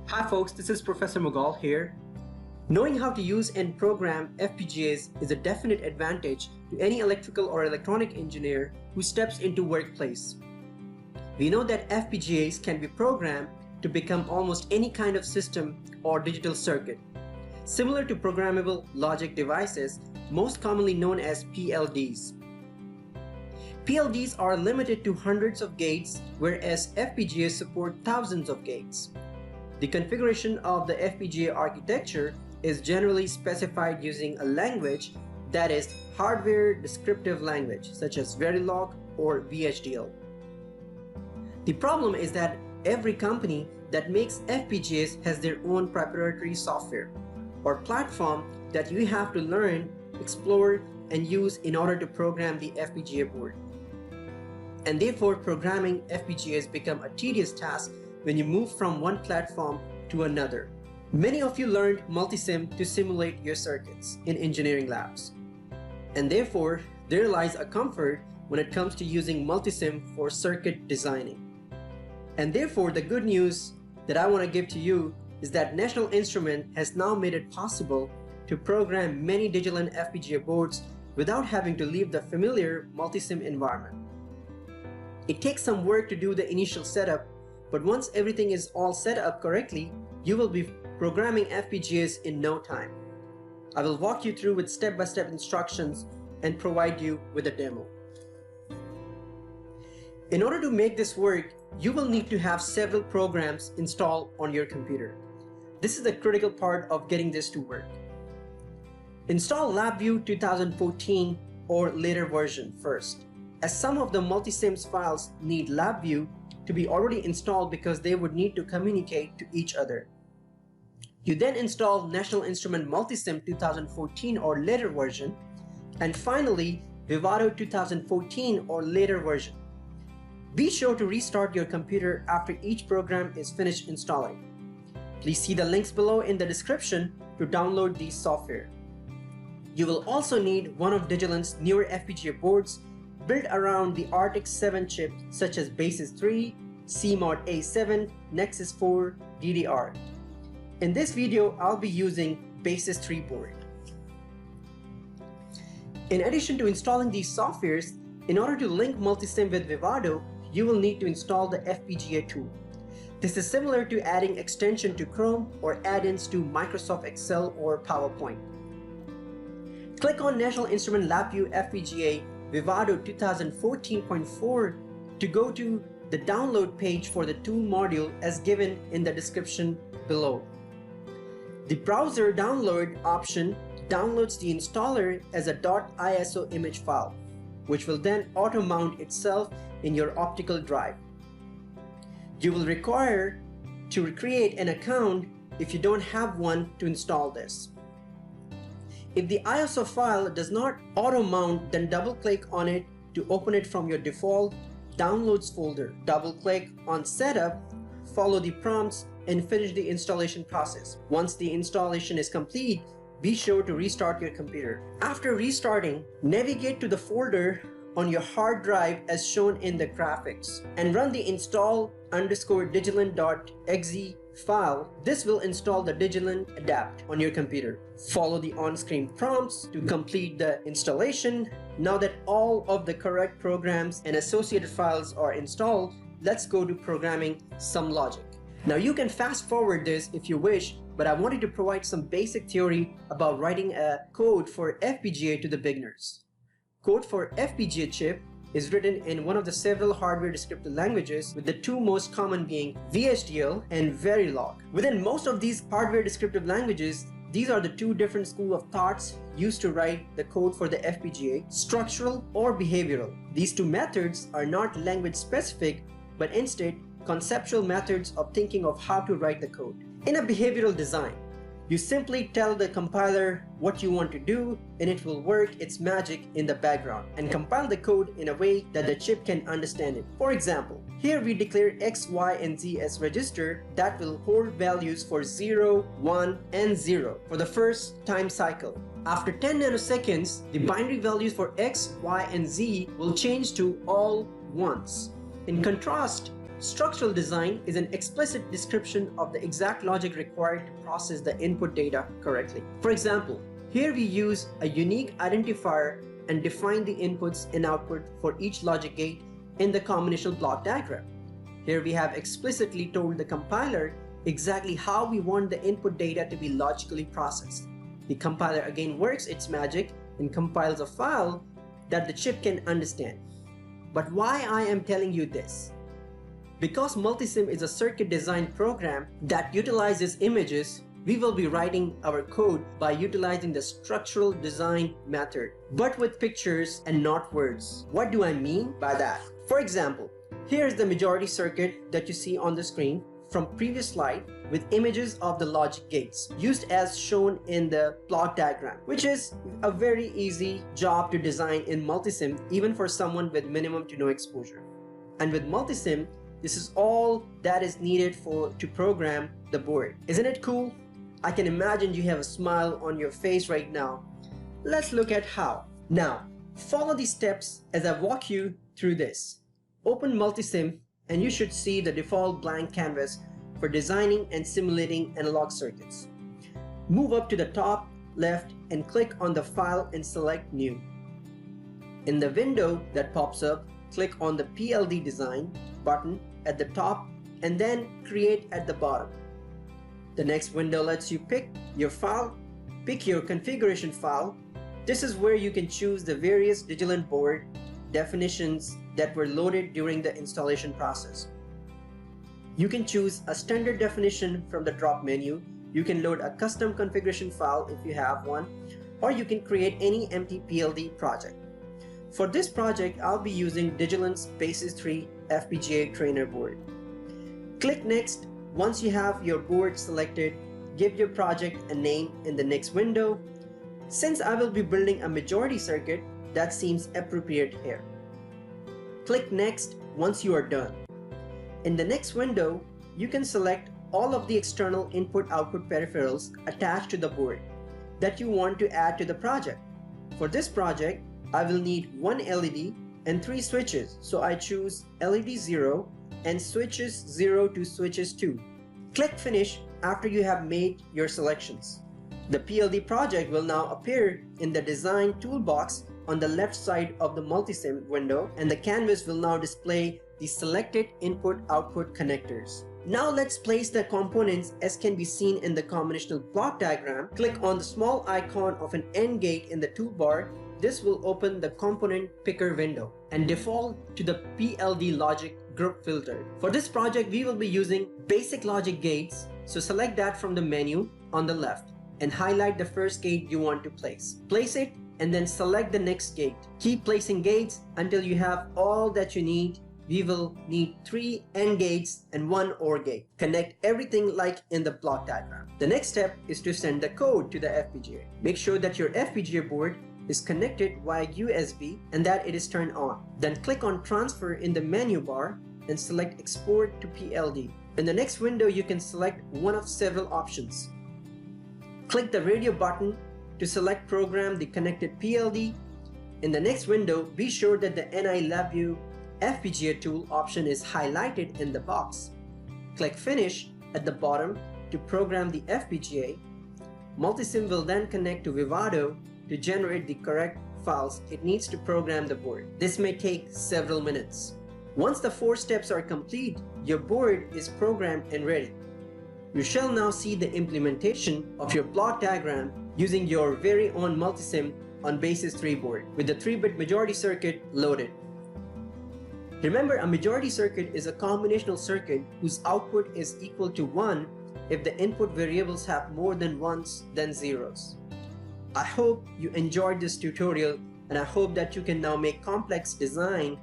Hi folks, this is Professor Mughal here. Knowing how to use and program FPGAs is a definite advantage to any electrical or electronic engineer who steps into workplace. We know that FPGAs can be programmed to become almost any kind of system or digital circuit, similar to programmable logic devices, most commonly known as PLDs. PLDs are limited to hundreds of gates, whereas FPGAs support thousands of gates. The configuration of the FPGA architecture is generally specified using a language that is hardware descriptive language, such as Verilog or vhdl. The problem is that every company that makes FPGAs has their own proprietary software or platform that you have to learn, explore, and use in order to program the FPGA board. And therefore, programming FPGAs become a tedious task when you move from one platform to another. Many of you learned Multisim to simulate your circuits in engineering labs. And therefore, there lies a comfort when it comes to using Multisim for circuit designing. And therefore, the good news that I want to give to you is that National Instrument has now made it possible to program many Digilent FPGA boards without having to leave the familiar Multisim environment. It takes some work to do the initial setup, but once everything is all set up correctly, you will be programming FPGAs in no time. I will walk you through with step-by-step instructions and provide you with a demo. In order to make this work, you will need to have several programs installed on your computer. This is the critical part of getting this to work. Install LabVIEW 2014 or later version first, as some of the Multisim's files need LabVIEW to be already installed because they would need to communicate to each other. You then install National Instrument Multisim 2014 or later version, and finally Vivado 2014 or later version. Be sure to restart your computer after each program is finished installing. Please see the links below in the description to download these software. You will also need one of Digilent's newer FPGA boards built around the Arctic 7 chip such as Basis 3, CMOD A7, Nexus 4, DDR. In this video, I'll be using Basis 3 board. In addition to installing these softwares, in order to link Multisim with Vivado, you will need to install the FPGA tool. This is similar to adding extension to Chrome or add-ins to Microsoft Excel or PowerPoint. Click on National Instrument LabVIEW FPGA Vivado 2014.4 to go to the download page for the tool module as given in the description below. The browser download option downloads the installer as a .iso image file, which will then auto-mount itself in your optical drive. You will require to create an account if you don't have one to install this. If the ISO file does not auto-mount, then double-click on it to open it from your default Downloads folder. Double-click on Setup, follow the prompts, and finish the installation process. Once the installation is complete, be sure to restart your computer. After restarting, navigate to the folder on your hard drive as shown in the graphics and run the install_digilent.exe file. This will install the Digilent Adapt on your computer. Follow the on-screen prompts to complete the installation. Now that all of the correct programs and associated files are installed, let's go to programming some logic. Now you can fast forward this if you wish, but I wanted to provide some basic theory about writing a code for FPGA to the beginners. Code for FPGA chip is written in one of the several hardware descriptive languages, with the two most common being vhdl and Verilog. Within most of these hardware descriptive languages, these are the two different schools of thoughts used to write the code for the FPGA, structural or behavioral. These two methods are not language specific, but instead conceptual methods of thinking of how to write the code. In a behavioral design, you simply tell the compiler what you want to do and it will work its magic in the background and compile the code in a way that the chip can understand it. For example, here we declare X, Y, and Z as register that will hold values for 0, 1, and 0 for the first time cycle. After 10 nanoseconds, the binary values for X, Y, and Z will change to all ones. In contrast, Structural design is an explicit description of the exact logic required to process the input data correctly. For example, here we use a unique identifier and define the inputs and output for each logic gate in the combinational block diagram. Here we have explicitly told the compiler exactly how we want the input data to be logically processed. The compiler again works its magic and compiles a file that the chip can understand. But why I am telling you this? Because Multisim is a circuit design program that utilizes images, we will be writing our code by utilizing the structural design method, but with pictures and not words. What do I mean by that? For example, here is the majority circuit that you see on the screen from previous slide with images of the logic gates used as shown in the block diagram, which is a very easy job to design in Multisim even for someone with minimum to no exposure. And with Multisim, this is all that is needed to program the board. Isn't it cool? I can imagine you have a smile on your face right now. Let's look at how. Now, follow these steps as I walk you through this. Open Multisim and you should see the default blank canvas for designing and simulating analog circuits. Move up to the top left and click on the file and select New. In the window that pops up, click on the PLD design button at the top and then Create at the bottom. The next window lets you pick your file, pick your configuration file. This is where you can choose the various Digilent board definitions that were loaded during the installation process. You can choose a standard definition from the drop menu. You can load a custom configuration file if you have one, or you can create any empty PLD project. For this project, I'll be using Digilent's Basis 3 FPGA trainer board. Click Next. Once you have your board selected, give your project a name in the next window. Since I will be building a majority circuit, that seems appropriate here. Click Next once you are done. In the next window, you can select all of the external input-output peripherals attached to the board that you want to add to the project. For this project, I will need one LED and 3 switches, so I choose LED 0 and switches 0 to switches 2. Click Finish after you have made your selections. The PLD project will now appear in the Design toolbox on the left side of the Multisim window, and the canvas will now display the selected input-output connectors. Now let's place the components as can be seen in the combinational block diagram. Click on the small icon of an AND gate in the toolbar. This will open the component picker window and default to the PLD logic group filter. For this project, we will be using basic logic gates, so select that from the menu on the left and highlight the first gate you want to place. Place it and then select the next gate. Keep placing gates until you have all that you need. We will need 3 AND gates and 1 OR gate. Connect everything like in the block diagram. The next step is to send the code to the FPGA. Make sure that your FPGA board is connected via USB and that it is turned on. Then click on Transfer in the menu bar and select Export to PLD. In the next window, you can select one of several options. Click the radio button to select Program the connected PLD. In the next window, be sure that the NI LabVIEW FPGA tool option is highlighted in the box. Click Finish at the bottom to program the FPGA. Multisim will then connect to Vivado to generate the correct files it needs to program the board. This may take several minutes. Once the 4 steps are complete, your board is programmed and ready. You shall now see the implementation of your block diagram using your very own Multisim on Basis 3 board with the 3-bit majority circuit loaded. Remember, a majority circuit is a combinational circuit whose output is equal to 1 if the input variables have more than 1s than 0s. I hope you enjoyed this tutorial, and I hope that you can now make complex design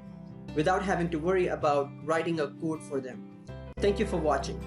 without having to worry about writing a code for them. Thank you for watching.